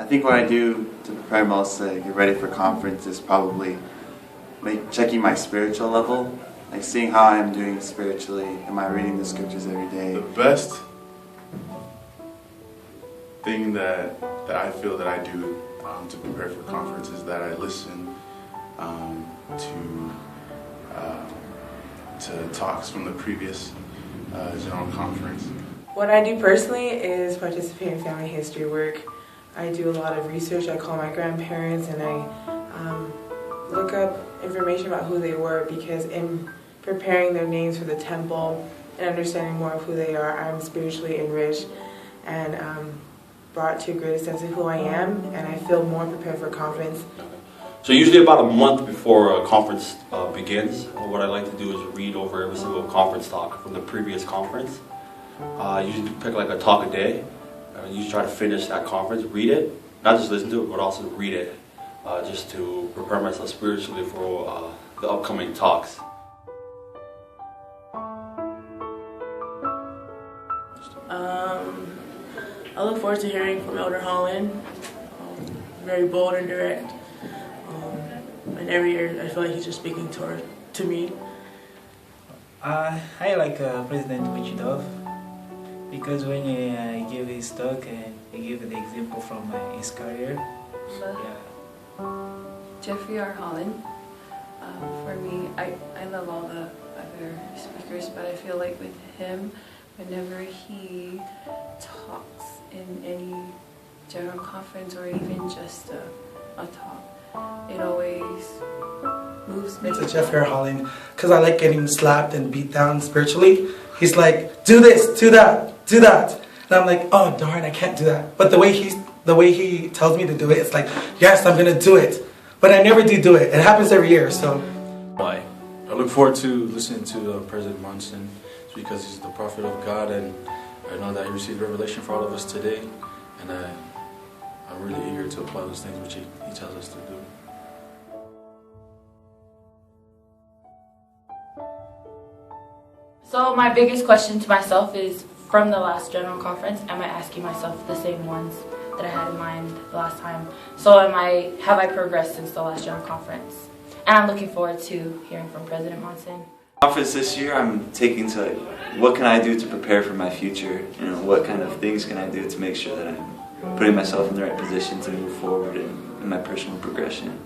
think what I do to prepare most to get ready for conference is probably checking my spiritual level, like seeing how I am doing spiritually. Am I reading the scriptures every day? The best thing that I feel that I do to prepare for conference is that I listen to talks from the previous general conference. What I do personally is participate in family history work. I do a lot of research. I call my grandparents and I look up information about who they were, because in preparing their names for the temple and understanding more of who they are, I'm spiritually enriched and brought to a greater sense of who I am, and I feel more prepared for conference. So usually about a month before a conference begins, what I like to do is read over every single conference talk from the previous conference. I usually pick like a talk a day. I usually try to finish that conference, read it, not just listen to it, but also read it, just to prepare myself spiritually for the upcoming talks. I look forward to hearing from Elder Holland. Very bold and direct. And every year I feel like he's just speaking to me. I like President Wichidov, because when he gave his talk and he gave the example from his career. Jeffrey R. Holland. For me, I love all the other speakers, but I feel like with him, whenever he talks in any general conference or even just a talk, it always moves me. It's Jeffrey R. Holland, because I like getting slapped and beat down spiritually. He's like, do this, do that, do that. And I'm like, oh darn, I can't do that. But the way he tells me to do it, it's like, yes, I'm going to do it. But I never do it. It happens every year, so. I look forward to listening to President Monson, because he's the prophet of God, and I know that he received revelation for all of us today, and I'm really eager to apply those things which he tells us to do. So my biggest question to myself is, from the last general conference, am I asking myself the same ones that I had in mind the last time? So have I progressed since the last general conference? And I'm looking forward to hearing from President Monson. Conference this year, I'm taking to what can I do to prepare for my future? What kind of things can I do to make sure that I'm putting myself in the right position to move forward in my personal progression.